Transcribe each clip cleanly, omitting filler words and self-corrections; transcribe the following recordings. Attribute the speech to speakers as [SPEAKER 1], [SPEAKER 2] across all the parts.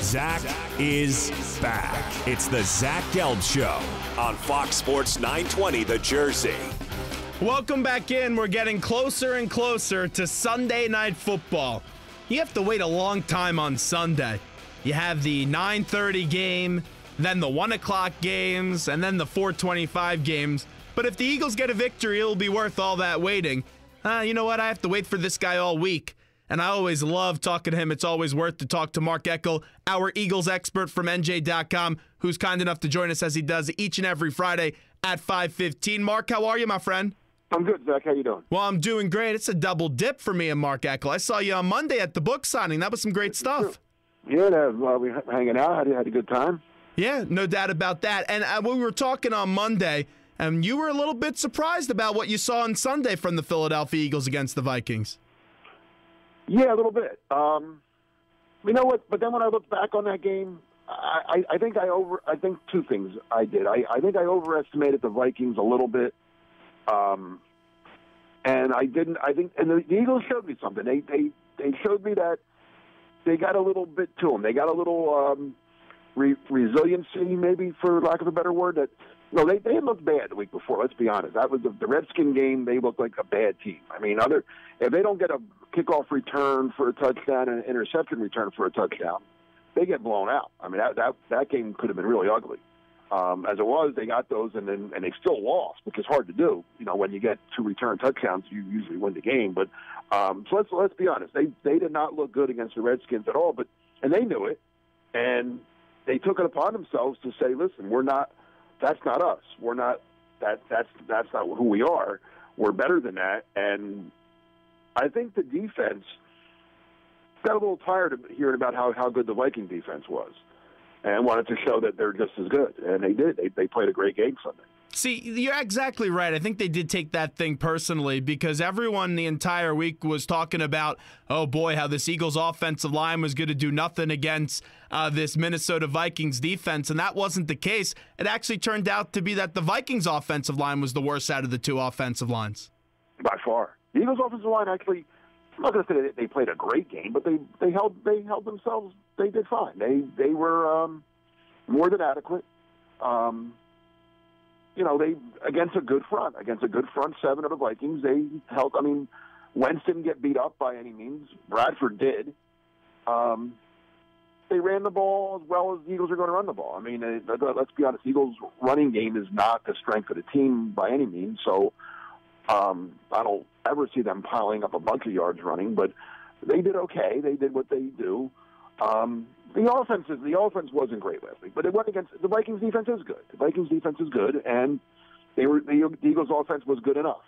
[SPEAKER 1] Zach is back. It's the Zach Gelb Show on Fox Sports 920 The Jersey.
[SPEAKER 2] Welcome back in. We're getting closer and closer to Sunday Night Football. You have to wait a long time on Sunday. You have the 9:30 game, then the 1 o'clock games, and then the 4:25 games. But if the Eagles get a victory, it'll be worth all that waiting. You know what? I have to wait for this guy all week. And I always love talking to him. It's always worth to talk to Mark Eckel, our Eagles expert from NJ.com, who's kind enough to join us as he does each and every Friday at 5:15. Mark, how are you, my friend?
[SPEAKER 3] I'm good, Zach. How you doing?
[SPEAKER 2] Well, I'm doing great. It's a double dip for me and Mark Eckel. I saw you on Monday at the book signing. That was some great stuff.
[SPEAKER 3] Yeah, we were hanging out. Had a good time.
[SPEAKER 2] Yeah, no doubt about that. And when we were talking on Monday, you were a little bit surprised about what you saw on Sunday from the Philadelphia Eagles against the Vikings.
[SPEAKER 3] Yeah, a little bit. You know what? But then when I look back on that game, I think two things I did. I think I overestimated the Vikings a little bit, and the Eagles showed me something. They showed me that they got a little bit to them. They got a little resiliency, maybe for lack of a better word. That they looked bad the week before. Let's be honest. That was the Redskin game. They looked like a bad team. I mean, if they don't get a kickoff return for a touchdown and an interception return for a touchdown, they get blown out. I mean, that game could have been really ugly. As it was, they got those and they still lost, which is hard to do. You know, when you get 2 return touchdowns, you usually win the game. But so let's be honest. They did not look good against the Redskins at all. And they knew it, and they took it upon themselves to say, "Listen, we're not. That's not us. We're not. That's not who we are. We're better than that." And I think the defense got a little tired of hearing about how good the Viking defense was and wanted to show that they're just as good. And they did. They played a great game Sunday.
[SPEAKER 2] See, you're exactly right. I think they did take that thing personally because everyone the entire week was talking about, oh boy, how this Eagles offensive line was going to do nothing against this Minnesota Vikings defense, and that wasn't the case. It actually turned out to be that the Vikings offensive line was the worst out of the 2 offensive lines.
[SPEAKER 3] By far. The Eagles offensive line actually, I'm not going to say that they played a great game, but they held themselves. They did fine. They were more than adequate. They against a good front 7 of the Vikings. They held. I mean, Wentz didn't get beat up by any means. Bradford did. They ran the ball as well as the Eagles are going to run the ball. I mean, let's be honest. The Eagles' running game is not the strength of the team by any means. So I don't ever see them piling up a bunch of yards running, but they did okay. They did what they do. The offense wasn't great last week, but it went against the Vikings defense is good. The Vikings defense is good, and the Eagles offense was good enough.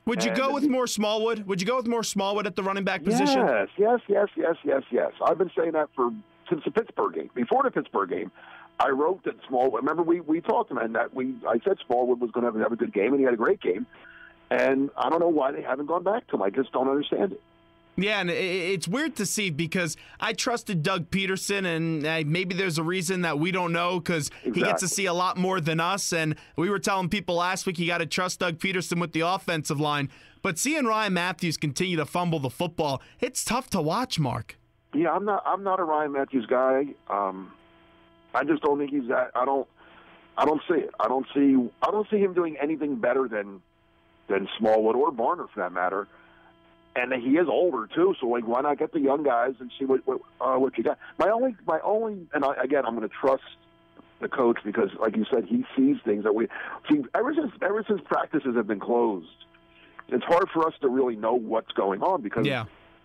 [SPEAKER 2] Would you go with more Smallwood? Would you go with more Smallwood at the running back position?
[SPEAKER 3] Yes. I've been saying that since the Pittsburgh game. Before the Pittsburgh game, I wrote that Smallwood. Remember, we talked, man, that I said Smallwood was going to have a good game, and he had a great game. And I don't know why they haven't gone back to him. I just don't understand it.
[SPEAKER 2] Yeah, and it's weird to see because I trusted Doug Peterson, and maybe there's a reason that we don't know because he gets to see a lot more than us. And we were telling people last week you got to trust Doug Peterson with the offensive line. But seeing Ryan Matthews continue to fumble the football, it's tough to watch, Mark.
[SPEAKER 3] Yeah, I'm not a Ryan Matthews guy. I just don't think he's that. I don't see it. I don't see him doing anything better than Smallwood or Barner for that matter. And he is older too, so why not get the young guys and see what you got? My only, and again, I'm going to trust the coach because, like you said, he sees things that we see. Ever since practices have been closed, it's hard for us to really know what's going on because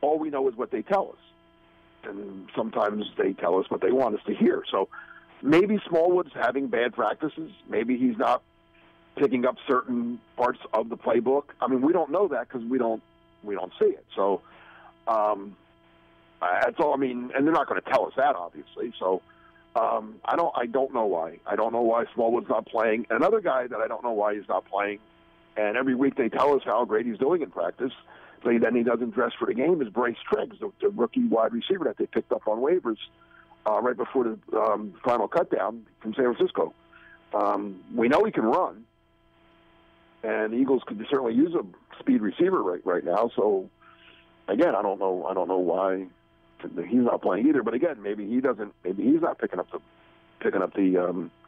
[SPEAKER 3] all we know is what they tell us, and sometimes they tell us what they want us to hear. So maybe Smallwood's having bad practices. Maybe he's not picking up certain parts of the playbook. I mean, we don't know that because we don't see it. So that's all. I mean, and they're not going to tell us that, obviously. So I don't know why. I don't know why Smallwood's not playing. Another guy that I don't know why he's not playing, and every week they tell us how great he's doing in practice, but then he doesn't dress for the game, is Bryce Triggs, the rookie wide receiver that they picked up on waivers right before the final cutdown from San Francisco. We know he can run, and the Eagles could certainly use a speed receiver right now. So again, I don't know why he's not playing either. But again, maybe he doesn't. Maybe he's not picking up the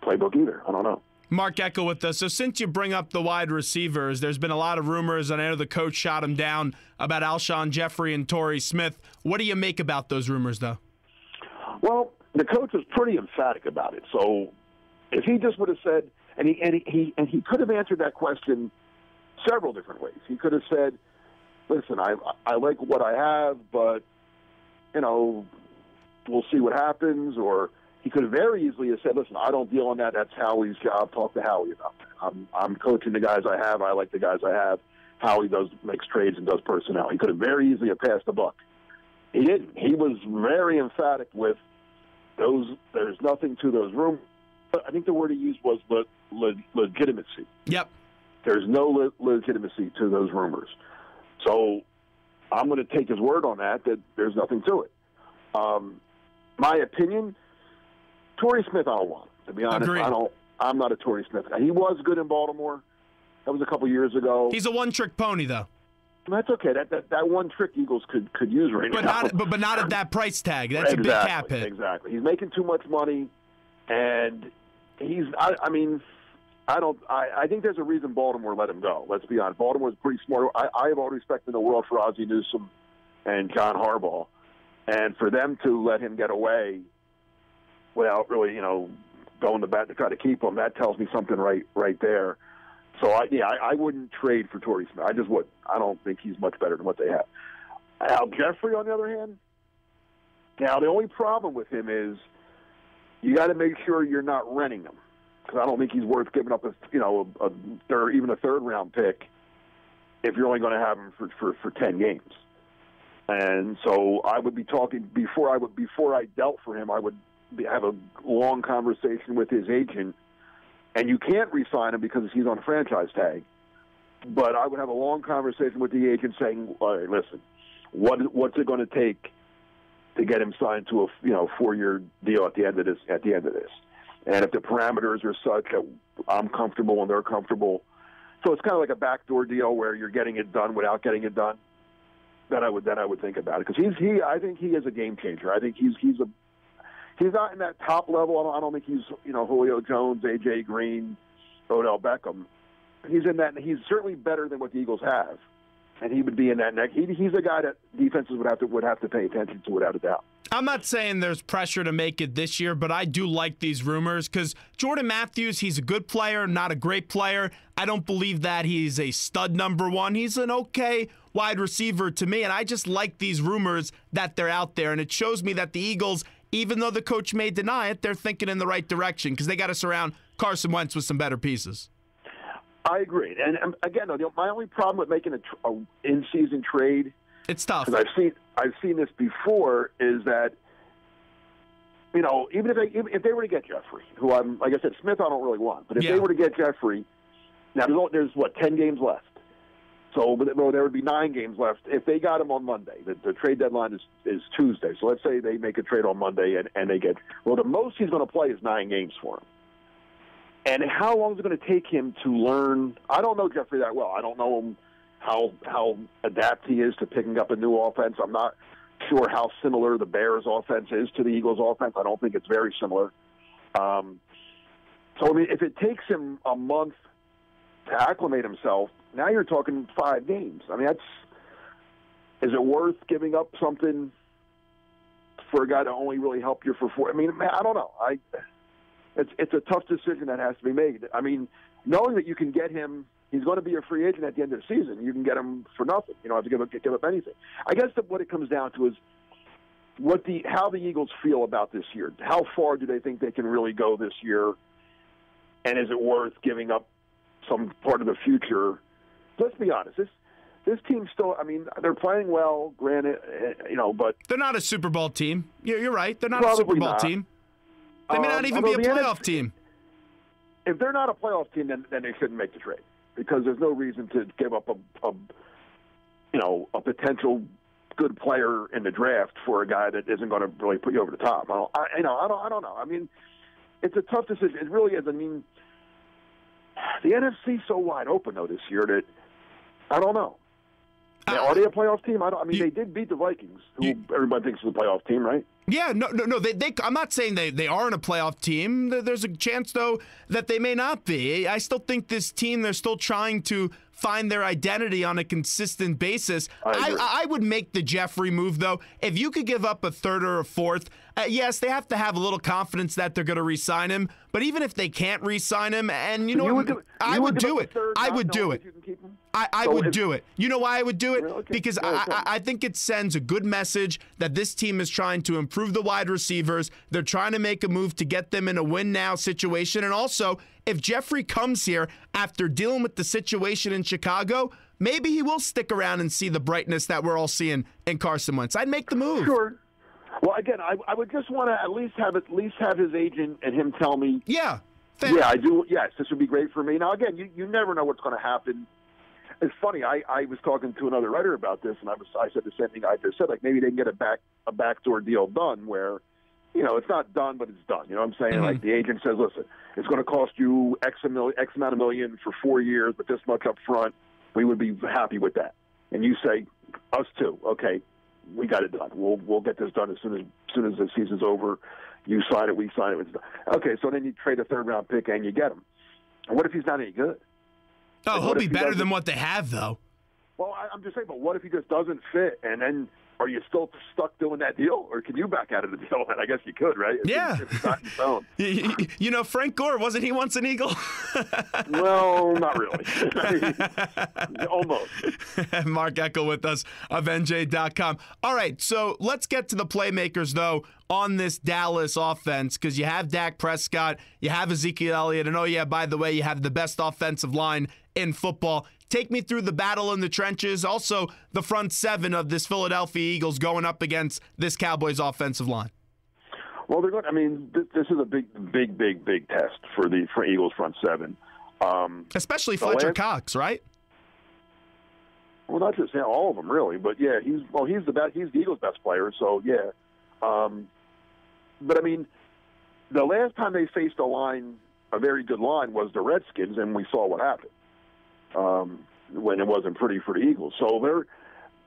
[SPEAKER 3] playbook either. I don't know.
[SPEAKER 2] Mark Eckel with us. So since you bring up the wide receivers, there's been a lot of rumors, and I know the coach shot him down about Alshon Jeffrey and Torrey Smith. What do you make about those rumors, though?
[SPEAKER 3] Well, the coach was pretty emphatic about it. So if he just would have said, and he could have answered that question several different ways. He could have said, "Listen, I like what I have, but we'll see what happens," or he could have very easily have said, "Listen, I don't deal on that. That's Howie's job. Talk to Howie about that. I'm coaching the guys I have. I like the guys I have. Howie makes trades and does personnel." He could have very easily have passed the buck. He didn't. He was very emphatic with those. There's nothing to those rumors. I think the word he used was legitimacy.
[SPEAKER 2] Yep.
[SPEAKER 3] There's no legitimacy to those rumors. So I'm going to take his word on that there's nothing to it. My opinion, Torrey Smith, I don't want. To be honest,
[SPEAKER 2] Agreed.
[SPEAKER 3] I'm not a Torrey Smith guy. He was good in Baltimore. That was a couple years ago.
[SPEAKER 2] He's a one-trick pony, though.
[SPEAKER 3] That's okay. That one trick Eagles could use right now.
[SPEAKER 2] But not at that price tag. That's
[SPEAKER 3] exactly,
[SPEAKER 2] a big cap hit.
[SPEAKER 3] Exactly. He's making too much money, and I think there's a reason Baltimore let him go. Let's be honest. Baltimore's pretty smart. I have all the respect in the world for Ozzie Newsome and John Harbaugh, and for them to let him get away without really, going to bat to try to keep him, that tells me something right there. So I wouldn't trade for Torrey Smith. I just wouldn't. I don't think he's much better than what they have. Al Jeffrey, on the other hand, now the only problem with him is you got to make sure you're not renting him, because I don't think he's worth giving up a third round pick if you're only going to have him for 10 games. And so I would be talking before I dealt for him. I would have a long conversation with his agent, and you can't re-sign him because he's on a franchise tag. But I would have a long conversation with the agent saying, "All right, listen, what's it going to take to get him signed to a 4-year deal at the end of this? And if the parameters are such that I'm comfortable and they're comfortable, so it's kind of like a backdoor deal where you're getting it done without getting it done. Then I would think about it, because I think he is a game changer. I think he's not in that top level. I don't think he's Julio Jones, AJ Green, Odell Beckham. He's in that, and he's certainly better than what the Eagles have, and he would be in that neck. He's a guy that defenses would have to pay attention to, without a doubt.
[SPEAKER 2] I'm not saying there's pressure to make it this year, but I do like these rumors because Jordan Matthews, he's a good player, not a great player. I don't believe that he's a stud number one. He's an okay wide receiver to me, and I just like these rumors that they're out there, and it shows me that the Eagles, even though the coach may deny it, they're thinking in the right direction because they got to surround Carson Wentz with some better pieces.
[SPEAKER 3] I agree. And again, my only problem with making an in-season trade,
[SPEAKER 2] it's tough.
[SPEAKER 3] Because I've seen this before, is that even if they were to get Jeffrey, who like I said, Smith I don't really want, but if they were to get Jeffrey, now there's 10 games left. So there would be 9 games left if they got him on Monday. The trade deadline is Tuesday. So let's say they make a trade on Monday and they get – the most he's going to play is 9 games for him. And how long is it going to take him to learn – I don't know Jeffrey that well. I don't know him how adept he is to picking up a new offense. I'm not sure how similar the Bears' offense is to the Eagles' offense. I don't think it's very similar. If it takes him a month to acclimate himself, now you're talking 5 games. Is it worth giving up something for a guy to only really help you for 4? I don't know. It's a tough decision that has to be made. Knowing that you can get him, he's going to be a free agent at the end of the season. You can get him for nothing. You don't have to give up anything. I guess what it comes down to is how the Eagles feel about this year. How far do they think they can really go this year? And is it worth giving up some part of the future? Let's be honest. This team still, they're playing well, granted, but
[SPEAKER 2] they're not a Super Bowl team. You're right. They're not a Super Bowl team. They may not even be a playoff team.
[SPEAKER 3] If they're not a playoff team, then they shouldn't make the trade, because there's no reason to give up a potential good player in the draft for a guy that isn't going to really put you over the top. I don't know. It's a tough decision. It really is. The NFC's so wide open though this year that I don't know. Now, are they a playoff team? They did beat the Vikings, who everybody thinks is a playoff team, right?
[SPEAKER 2] Yeah, no. I'm not saying they aren't a playoff team. There's a chance, though, that they may not be. I still think this team, they're still trying to find their identity on a consistent basis. I would make the Jeffrey move, though. If you could give up a third or a fourth, yes, they have to have a little confidence that they're going to re-sign him. But even if they can't re-sign him, and I would do it. I would do it. I would do it. You know why I would do it?
[SPEAKER 3] Okay.
[SPEAKER 2] Because I think it sends a good message that this team is trying to improve the wide receivers. They're trying to make a move to get them in a win-now situation. And also, if Jeffrey comes here after dealing with the situation in Chicago, maybe he will stick around and see the brightness that we're all seeing in Carson Wentz. I'd make the move.
[SPEAKER 3] Sure. Well, again, I would just want to at least have his agent and him tell me.
[SPEAKER 2] Yeah.
[SPEAKER 3] Yeah, I do. Yes, this would be great for me. Now, again, you never know what's going to happen. It's funny. I was talking to another writer about this, and I said the same thing I just said. Like, maybe they can get a backdoor deal done where, it's not done, but it's done. You know what I'm saying? Mm-hmm. Like, the agent says, listen, it's going to cost you X amount of million for 4 years, but this much up front, we would be happy with that. And you say, us too. Okay, we got it done. We'll get this done as soon as the season's over. You sign it, we sign it. It's done. Okay, so then you trade a third-round pick and you get him. And what if he's not any good?
[SPEAKER 2] Oh, he'll be better than what they have, though.
[SPEAKER 3] Well, I'm just saying, but what if he just doesn't fit? And then are you still stuck doing that deal? Or can you back out of the deal? And I guess you could, right?
[SPEAKER 2] Yeah.
[SPEAKER 3] If it's not in stone.
[SPEAKER 2] Frank Gore, wasn't he once an Eagle?
[SPEAKER 3] Well, not really. Almost.
[SPEAKER 2] Mark Eckel with us of NJ.com. All right, so let's get to the playmakers, though, on this Dallas offense, because you have Dak Prescott, you have Ezekiel Elliott, and by the way, you have the best offensive line in football. Take me through the battle in the trenches, also the front seven of this Philadelphia Eagles going up against this Cowboys offensive line.
[SPEAKER 3] Well, they're going. This is a big test for Eagles front seven,
[SPEAKER 2] especially Fletcher Cox, right?
[SPEAKER 3] Well, not just all of them, really, but yeah, he's the best. He's the Eagles' best player, so yeah. But the last time they faced a very good line, was the Redskins, and we saw what happened. When it wasn't pretty for the Eagles. So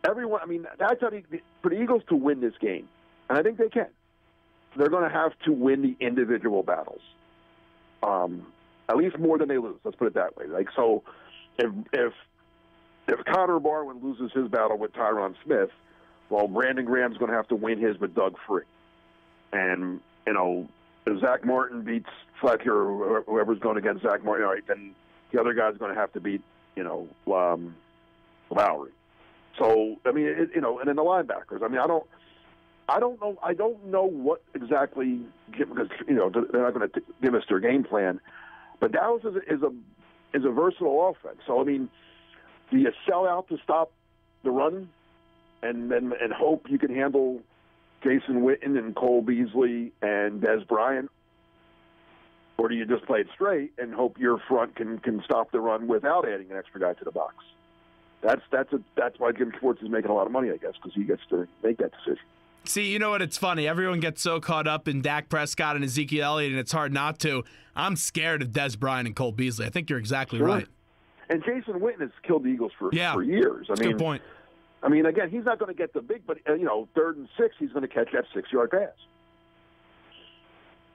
[SPEAKER 3] everyone, that's for the Eagles to win this game, and I think they can. They're going to have to win the individual battles, at least more than they lose. Let's put it that way. Like, so if Connor Barwin loses his battle with Tyron Smith, well, Brandon Graham's going to have to win his with Doug Free. And, if Zach Martin beats Fletcher or whoever's going against Zach Martin, all right, then the other guy's going to have to beat, Lowry. So, and then the linebackers. I don't know what exactly, because, they're not going to give us their game plan. But Dallas is a versatile offense. So, do you sell out to stop the run and hope you can handle Jason Witten and Cole Beasley and Des Bryant? Or do you just play it straight and hope your front can stop the run without adding an extra guy to the box? That's why Jim Schwartz is making a lot of money, I guess, because he gets to make that decision.
[SPEAKER 2] See, you know what? It's funny. Everyone gets so caught up in Dak Prescott and Ezekiel Elliott, and it's hard not to. I'm scared of Des Bryant and Cole Beasley. I think you're exactly right.
[SPEAKER 3] And Jason Witten has killed the Eagles for years.
[SPEAKER 2] That's a good point.
[SPEAKER 3] Again, he's not going to get the big, but, 3rd and 6, he's going to catch that 6-yard pass.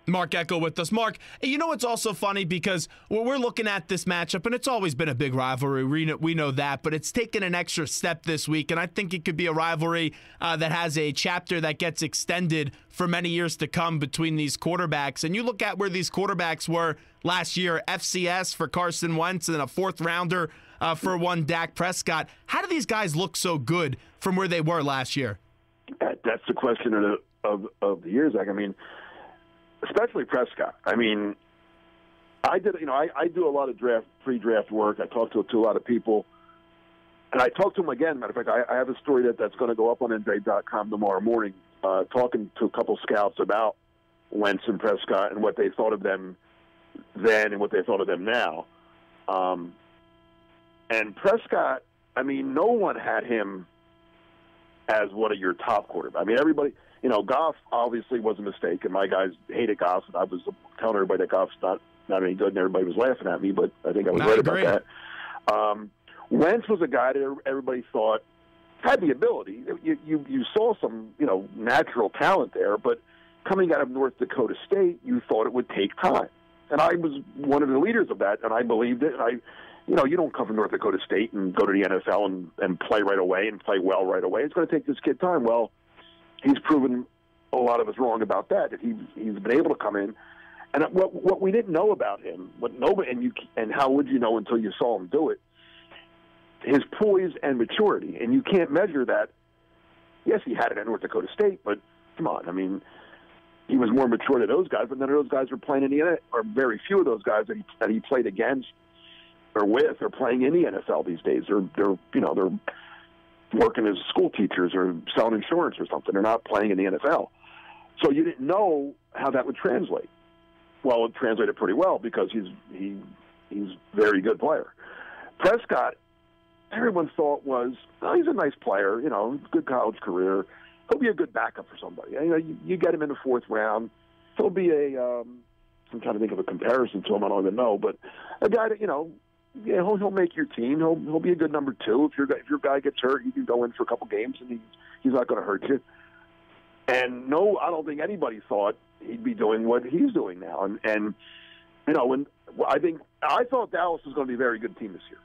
[SPEAKER 2] Mark Eckel with us. Mark, it's also funny because we're looking at this matchup, and it's always been a big rivalry. We know that, but it's taken an extra step this week, and I think it could be a rivalry that has a chapter that gets extended for many years to come between these quarterbacks. And you look at where these quarterbacks were last year, FCS for Carson Wentz and a 4th-rounder for one Dak Prescott. How do these guys look so good from where they were last year?
[SPEAKER 3] That's the question of the years. Especially Prescott. I do a lot of pre-draft work. I talk to a lot of people, and I talked to him again. Matter of fact, I have a story that's going to go up on NJ.com tomorrow morning, talking to a couple scouts about Wentz and Prescott and what they thought of them then and what they thought of them now. And Prescott, no one had him as one of your top quarterbacks. Everybody. Goff obviously was a mistake, and my guys hated Goff. And I was telling everybody that Goff's not any good, and everybody was laughing at me, but I think I was right about that. Wentz was a guy that everybody thought had the ability. You saw some, natural talent there, but coming out of North Dakota State, you thought it would take time. And I was one of the leaders of that, and I believed it. You don't come from North Dakota State and go to the NFL and play right away and play well right away. It's going to take this kid time. Well, he's proven a lot of us wrong about that. That he's been able to come in, and what we didn't know about him, and how would you know until you saw him do it? His poise and maturity, and you can't measure that. Yes, he had it at North Dakota State, but come on, I mean, he was more mature than those guys. But none of those guys were playing in the NFL, or very few of those guys that he played against or with are playing in the NFL these days. They're working as school teachers or selling insurance or something. They're not playing in the NFL. So you didn't know how that would translate. Well, it translated pretty well because he's a very good player. Prescott, everyone thought he's a nice player, good college career. He'll be a good backup for somebody. You get him in the fourth round. He'll be I'm trying to think of a comparison to him. I don't even know, but a guy that he'll make your team. He'll be a good number two. If your guy gets hurt, you can go in for a couple games, and he's not going to hurt you. And no, I don't think anybody thought he'd be doing what he's doing now. And I thought Dallas was going to be a very good team this year.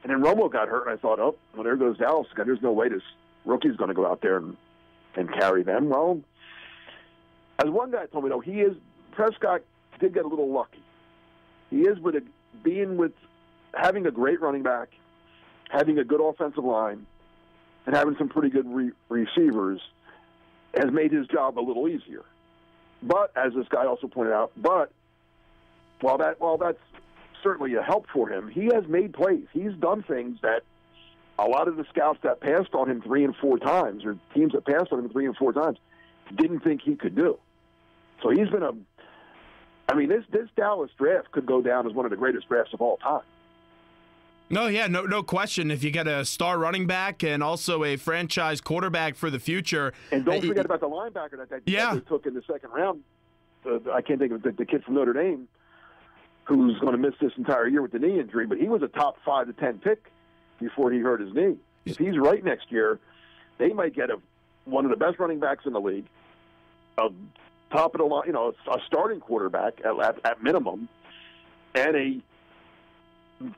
[SPEAKER 3] And then Romo got hurt, and I thought, oh, well, there goes Dallas again. There's no way this rookie's going to go out there and carry them. Well, as one guy told me, Prescott did get a little lucky. He is having a great running back, having a good offensive line, and having some pretty good receivers has made his job a little easier. But, as this guy also pointed out, while that's certainly a help for him, he has made plays. He's done things that a lot of the scouts that passed on him 3 and 4 times, or teams that passed on him 3 and 4 times, didn't think he could do. So he's been this Dallas draft could go down as one of the greatest drafts of all time.
[SPEAKER 2] No question. If you get a star running back and also a franchise quarterback for the future.
[SPEAKER 3] And don't forget about the linebacker that they took in the second round. I can't think of the kid from Notre Dame who's going to miss this entire year with the knee injury, but he was a top 5 to 10 pick before he hurt his knee. If he's right next year, they might get one of the best running backs in the league, a top of the line, a starting quarterback at minimum, and a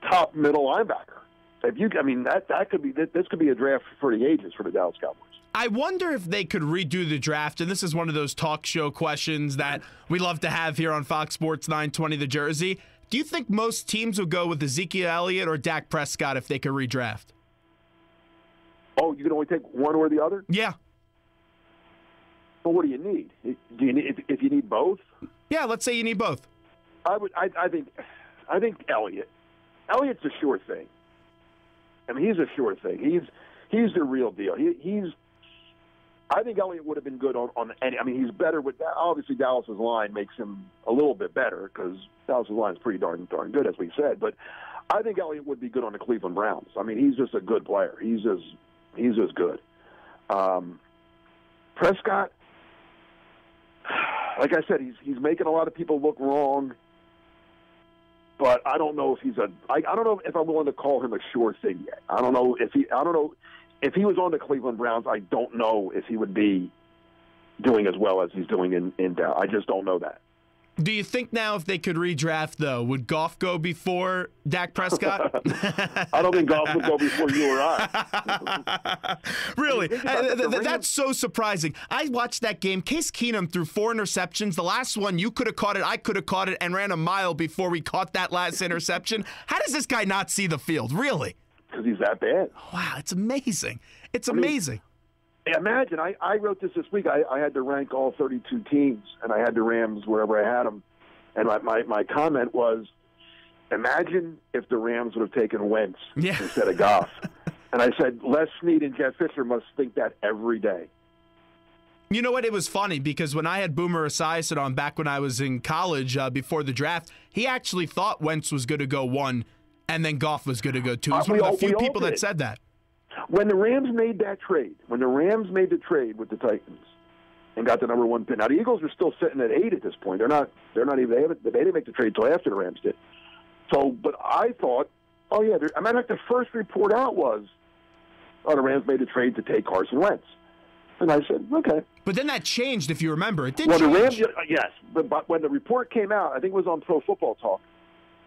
[SPEAKER 3] top middle linebacker. This could be a draft for the ages for the Dallas Cowboys.
[SPEAKER 2] I wonder if they could redo the draft, and this is one of those talk show questions that we love to have here on Fox Sports 920 The Jersey. Do you think most teams would go with Ezekiel Elliott or Dak Prescott if they could redraft?
[SPEAKER 3] Oh, you can only take one or the other?
[SPEAKER 2] Yeah.
[SPEAKER 3] Well, what do you need? Do you need if you need both?
[SPEAKER 2] Yeah, let's say you need both.
[SPEAKER 3] I think Elliott. Elliott's a sure thing. He's a sure thing. He's the real deal. I think Elliott would have been good on any. He's better with that. Obviously, Dallas's line makes him a little bit better because Dallas's line is pretty darn good, as we said. But I think Elliott would be good on the Cleveland Browns. He's just a good player. He's as good. Prescott, like I said, he's making a lot of people look wrong. But I don't know if I don't know if I'm willing to call him a sure thing yet. I don't know if he was on the Cleveland Browns. I don't know if he would be doing as well as he's doing in Dallas. I just don't know that.
[SPEAKER 2] Do you think now if they could redraft, though, would Goff go before Dak Prescott?
[SPEAKER 3] I don't think Goff would go before you or I.
[SPEAKER 2] Really? That's so surprising. I watched that game. Case Keenum threw 4 interceptions. The last one, you could have caught it, I could have caught it, and ran a mile before we caught that last interception. How does this guy not see the field? Really?
[SPEAKER 3] Because he's that bad.
[SPEAKER 2] Wow, it's amazing. It's amazing.
[SPEAKER 3] Imagine, I wrote this week. I had to rank all 32 teams, and I had the Rams wherever I had them. And my comment was, imagine if the Rams would have taken Wentz instead of Goff. And I said, Les Snead and Jeff Fisher must think that every day.
[SPEAKER 2] You know what? It was funny because when I had Boomer Esiason on back when I was in college before the draft, he actually thought Wentz was going to go 1 and then Goff was going to go 2. He was one of the few people that said that.
[SPEAKER 3] When the Rams made that trade, with the Titans and got the number 1 pick. Now the Eagles are still sitting at 8 at this point. They're not even. They didn't make the trade until after the Rams did. So, but I thought, oh yeah. I mean, like the first report out was, the Rams made a trade to take Carson Wentz. And I said, okay.
[SPEAKER 2] But then that changed, if you remember. It did
[SPEAKER 3] change.
[SPEAKER 2] The
[SPEAKER 3] Rams, yes. But when the report came out, I think it was on Pro Football Talk,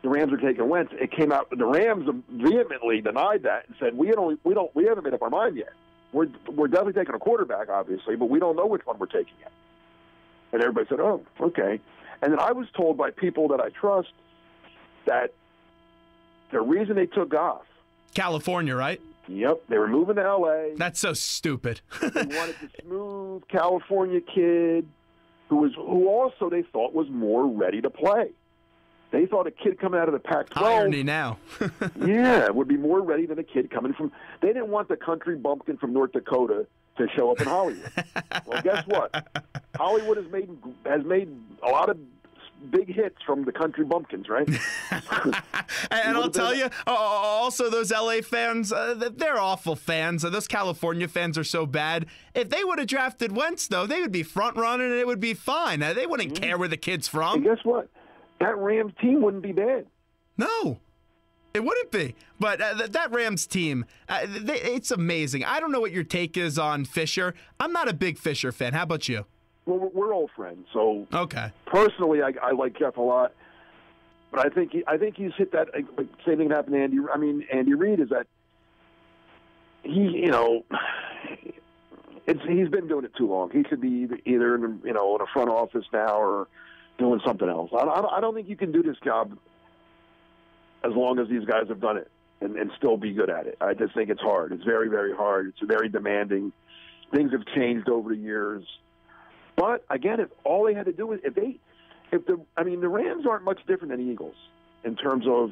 [SPEAKER 3] the Rams were taking Wentz. It came out, the Rams vehemently denied that and said, we haven't made up our mind yet. We're definitely taking a quarterback, obviously, but we don't know which one we're taking yet. And everybody said, oh, okay. And then I was told by people that I trust that the reason they took Goff.
[SPEAKER 2] California, right?
[SPEAKER 3] Yep. They were moving to L.A.
[SPEAKER 2] That's so stupid.
[SPEAKER 3] They wanted the smooth California kid who also they thought was more ready to play. They thought a kid coming out of the Pac-12.
[SPEAKER 2] Irony now.
[SPEAKER 3] Yeah, would be more ready than a kid coming from. They didn't want the country bumpkin from North Dakota to show up in Hollywood. Well, guess what? Hollywood has made a lot of big hits from the country bumpkins, right?
[SPEAKER 2] And I'll tell you, also those LA fans, they're awful fans. Those California fans are so bad. If they would have drafted Wentz, though, they would be front running and it would be fine. They wouldn't care where the kid's from.
[SPEAKER 3] And guess what? That Rams team wouldn't be bad.
[SPEAKER 2] No. It wouldn't be. But that Rams team, it's amazing. I don't know what your take is on Fisher. I'm not a big Fisher fan. How about you?
[SPEAKER 3] Well, we're old friends, so
[SPEAKER 2] okay.
[SPEAKER 3] Personally, I like Jeff a lot, but I think he's hit that same thing that happened to Andy. I mean, Andy Reid is that he's been doing it too long. He should be either in a front office now or doing something else. I don't think you can do this job as long as these guys have done it and still be good at it. I just think it's hard. It's very, very hard. It's very demanding. Things have changed over the years. But again, if all they had to do is the Rams aren't much different than the Eagles in terms of.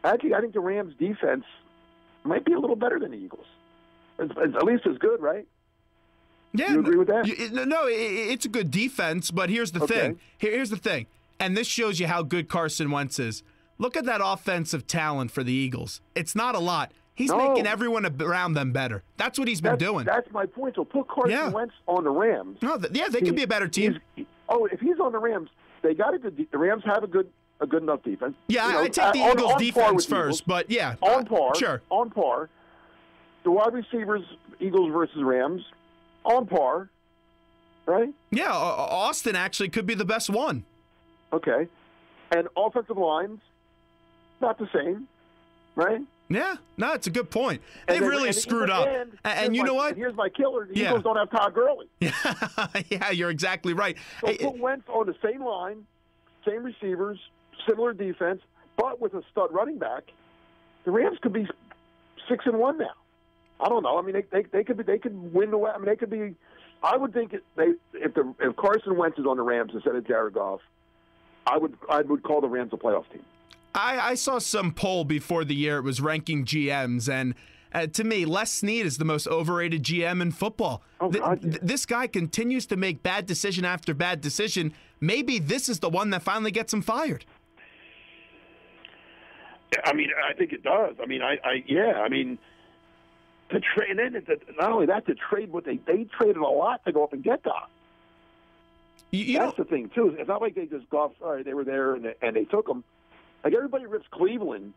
[SPEAKER 3] Actually, I think the Rams' defense might be a little better than the Eagles. It's at least as good, right?
[SPEAKER 2] Yeah,
[SPEAKER 3] you agree with that?
[SPEAKER 2] No, it's a good defense. But here's the thing. Here's the thing, and this shows you how good Carson Wentz is. Look at that offensive talent for the Eagles. It's not a lot. He's making everyone around them better. That's what he's been doing.
[SPEAKER 3] That's my point. So put Carson Wentz on the Rams.
[SPEAKER 2] No, they could be a better team.
[SPEAKER 3] If he's on the Rams, they got a good. The Rams have a good enough defense.
[SPEAKER 2] Yeah, I take the Eagles' defense first, but yeah,
[SPEAKER 3] on par.
[SPEAKER 2] Sure,
[SPEAKER 3] on par. The wide receivers, Eagles versus Rams, on par, right?
[SPEAKER 2] Yeah, Austin actually could be the best one.
[SPEAKER 3] Okay, and offensive lines, not the same, right?
[SPEAKER 2] Yeah, no, it's a good point. They've really screwed up. And you know what?
[SPEAKER 3] Here's my killer. The Eagles don't have Todd Gurley.
[SPEAKER 2] Yeah, you're exactly right.
[SPEAKER 3] So put Wentz on the same line, same receivers, similar defense, but with a stud running back. The Rams could be 6-1 now. I don't know. I mean, they could win the way. I mean, they could be. I would think if Carson Wentz is on the Rams instead of Jared Goff, I would call the Rams a playoff team.
[SPEAKER 2] I saw some poll before the year. It was ranking GMs, and to me, Les Snead is the most overrated GM in football.
[SPEAKER 3] Oh, God, yeah.
[SPEAKER 2] This guy continues to make bad decision after bad decision. Maybe this is the one that finally gets him fired.
[SPEAKER 3] I mean, I think it does. I mean, I mean, to trade, and then not only that, to trade what they traded a lot to go up and get Goff. That's the thing too. It's not like they just Goff. All right, they were there and they took him. Like everybody rips Cleveland,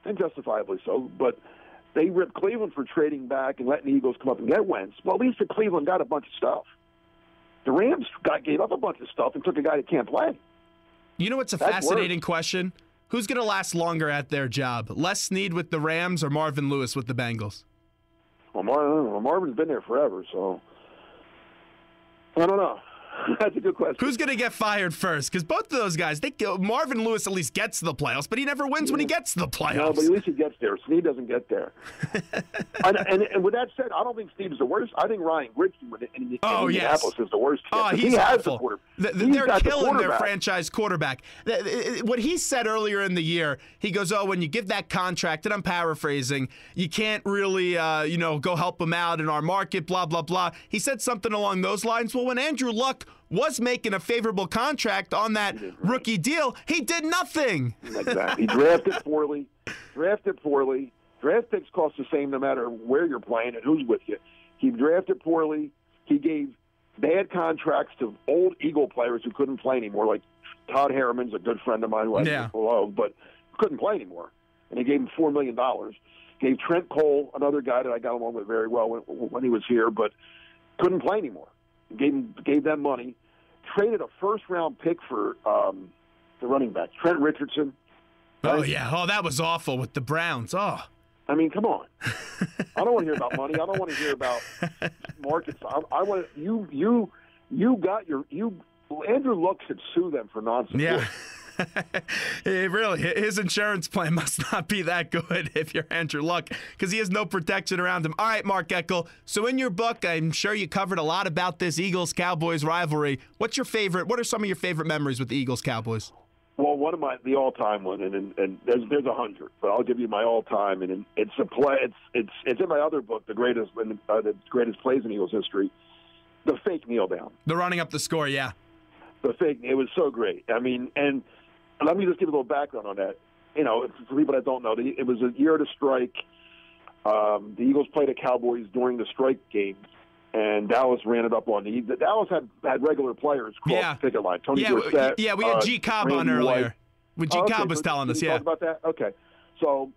[SPEAKER 3] and justifiably so, but they ripped Cleveland for trading back and letting the Eagles come up and get Wentz. Well, at least the Cleveland got a bunch of stuff. The Rams gave up a bunch of stuff and took a guy that can't play.
[SPEAKER 2] You know what's a fascinating question? Who's going to last longer at their job? Les Snead with the Rams or Marvin Lewis with the Bengals?
[SPEAKER 3] Well, Marvin's been there forever, so I don't know. That's a good question.
[SPEAKER 2] Who's going to get fired first? Because both of those guys, Marvin Lewis at least gets to the playoffs, but he never wins when he gets to the playoffs.
[SPEAKER 3] No, but at least he gets there. Snead doesn't get there. and with that said, I don't think Snead's the worst. I think Ryan Grigson in Indianapolis is the worst.
[SPEAKER 2] Oh, he's awful. They're killing their franchise quarterback. What he said earlier in the year, he goes, when you give that contract, and I'm paraphrasing, you can't really, go help him out in our market, blah, blah, blah. He said something along those lines. Well, when Andrew Luck was making a favorable contract on that rookie deal, he did nothing.
[SPEAKER 3] Exactly. He drafted poorly. Draft picks cost the same no matter where you're playing and who's with you. He drafted poorly. He gave bad contracts to old Eagle players who couldn't play anymore, like Todd Harriman's a good friend of mine who I love, but couldn't play anymore. And he gave him $4 million. Gave Trent Cole, another guy that I got along with very well when he was here, but couldn't play anymore. Gave them money. Traded a first-round pick for the running back, Trent Richardson.
[SPEAKER 2] Oh, yeah. Oh, that was awful with the Browns. Oh.
[SPEAKER 3] I mean, come on. I don't want to hear about money. I don't want to hear about markets. I want you got your Andrew Luck should sue them for non-support.
[SPEAKER 2] Yeah. Really, his insurance plan must not be that good if you're Andrew Luck, because he has no protection around him. All right, Mark Eckel. So in your book, I'm sure you covered a lot about this Eagles-Cowboys rivalry. What are some of your favorite memories with the Eagles-Cowboys?
[SPEAKER 3] Well, one of the all-time one, and there's 100, but I'll give you my all-time, and it's a play. It's in my other book, the greatest plays in Eagles history. The fake kneel down.
[SPEAKER 2] The running up the score, yeah.
[SPEAKER 3] The fake. It was so great. I mean, and let me just give a little background on that. You know, for people that don't know, it was a year to strike. The Eagles played the Cowboys during the strike game, and Dallas ran it up on the Dallas had regular players cross the picket line. Tony Dorsett.
[SPEAKER 2] Yeah, we had G. Cobb on earlier. Cobb was telling us,
[SPEAKER 3] talk about that? Okay. So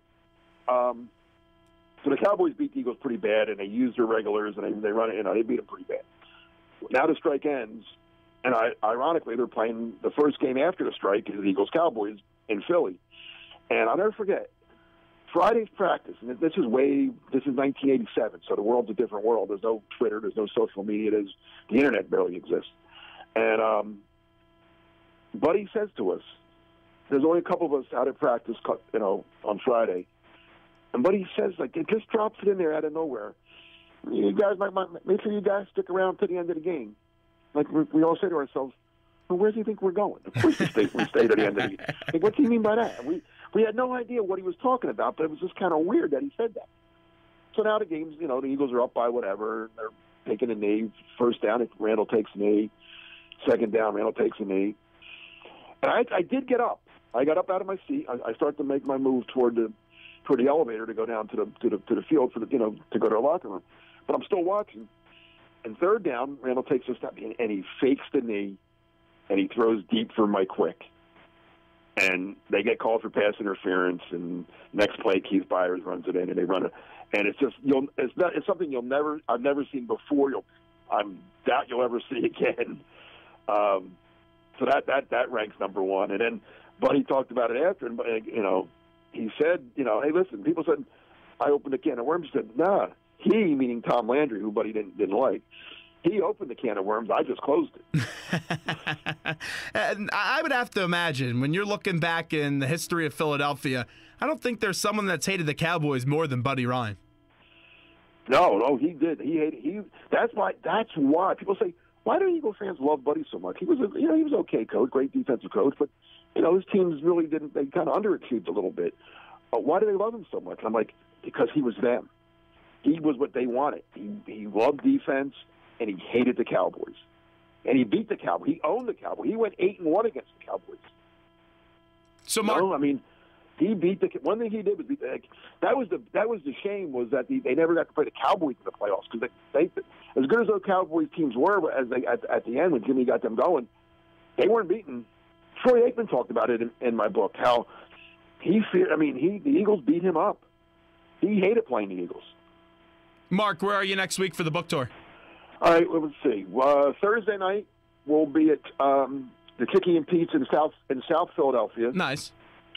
[SPEAKER 3] the Cowboys beat the Eagles pretty bad, and they used their regulars, and they run it. You know, they beat them pretty bad. Now the strike ends, and ironically, they're playing the first game after the strike is the Eagles-Cowboys in Philly. And I'll never forget, Friday's practice, and this is 1987, so the world's a different world. There's no Twitter, there's no social media, the internet barely exists. And Buddy says to us, there's only a couple of us out at practice, you know, on Friday, and Buddy says, like, it just drops it in there out of nowhere. You guys make sure you guys stick around to the end of the game. Like we all say to ourselves, well, where do you think we're going? Of course we stay to the end of the game. Like, what do you mean by that? We had no idea what he was talking about, but it was just kind of weird that he said that. So now the game's, you know, the Eagles are up by whatever. They're taking a knee. First down, Randall takes a knee. Second down, Randall takes a knee. And I did get up. I got up out of my seat. I started to make my move toward the elevator to go down to the field for to go to the locker room. But I'm still watching. And third down, Randall takes a step, and he fakes the knee, and he throws deep for Mike Quick. And they get called for pass interference, and next play, Keith Byers runs it in, and they run it. And it's just it's something I've never seen before. I doubt you'll ever see again. So that ranks number one. And then Buddy talked about it after, and you know, he said, you know, hey, listen, people said I opened a can of worms. He said, nah. He, meaning Tom Landry, who Buddy didn't like, he opened the can of worms. I just closed it.
[SPEAKER 2] And I would have to imagine, when you're looking back in the history of Philadelphia, I don't think there's someone that's hated the Cowboys more than Buddy Ryan.
[SPEAKER 3] No, he did. He hated. That's why people say, why do Eagle fans love Buddy so much? He was okay coach, great defensive coach, but you know his teams really didn't. They kind of underachieved a little bit. Why do they love him so much? I'm like, because he was them. He was what they wanted. He loved defense, and he hated the Cowboys. And he beat the Cowboys. He owned the Cowboys. He went 8-1 against the Cowboys. So, Mark, I mean, he beat the. One thing he did was beat the. That was the shame was that they never got to play the Cowboys in the playoffs because they as good as those Cowboys teams were as they at the end when Jimmy got them going, they weren't beaten. Troy Aikman talked about it in my book how he feared. I mean, the Eagles beat him up. He hated playing the Eagles.
[SPEAKER 2] Mark, where are you next week for the book tour?
[SPEAKER 3] All right, well, let's see. Thursday night we'll be at the Chicky and Pete's in South Philadelphia.
[SPEAKER 2] Nice.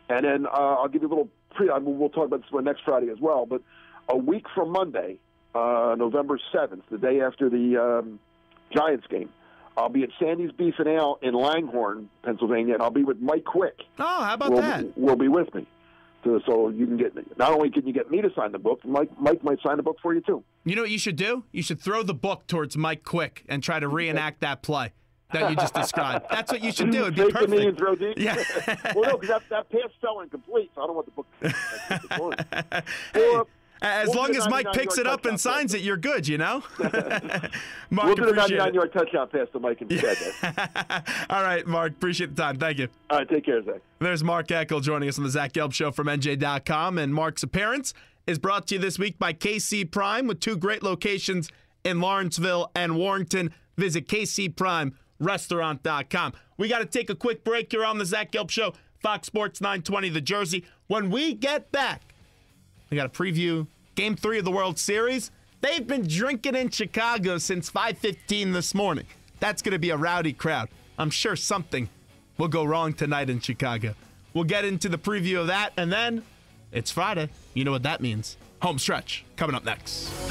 [SPEAKER 3] And then I'll give you a little we'll talk about this next Friday as well. But a week from Monday, November 7th, the day after the Giants game, I'll be at Sandy's Beef and Ale in Langhorne, Pennsylvania, and I'll be with Mike Quick.
[SPEAKER 2] Oh, how about that?
[SPEAKER 3] Will be with me. So you can not only can you get me to sign the book, Mike might sign the book for you too.
[SPEAKER 2] You know what you should do? You should throw the book towards Mike Quick and try to reenact that play that you just described. That's what you should do. It'd be perfect.
[SPEAKER 3] Take the knee and throw deep.
[SPEAKER 2] Yeah.
[SPEAKER 3] Well, no, because that pass fell incomplete, so I don't want the book.
[SPEAKER 2] Hey, as long as Mike picks it up and signs it, you're good, you know? Mark,
[SPEAKER 3] we'll do the 99-yard touchdown pass to Mike instead.
[SPEAKER 2] All right, Mark. Appreciate the time. Thank you.
[SPEAKER 3] All right, take care, Zach.
[SPEAKER 2] There's Mark Eckel joining us on the Zach Gelb Show from NJ.com. And Mark's appearance is brought to you this week by KC Prime with two great locations in Lawrenceville and Warrenton. Visit KCPrimeRestaurant.com. We got to take a quick break here on the Zach Gelb Show, Fox Sports 920 The Jersey. When we get back, We got to preview Game 3 of the World Series. They've been drinking in Chicago since 5:15 this morning. That's going to be a rowdy crowd. I'm sure something will go wrong tonight in Chicago. We'll get into the preview of that, and then it's Friday. You know what that means. Home stretch coming up next.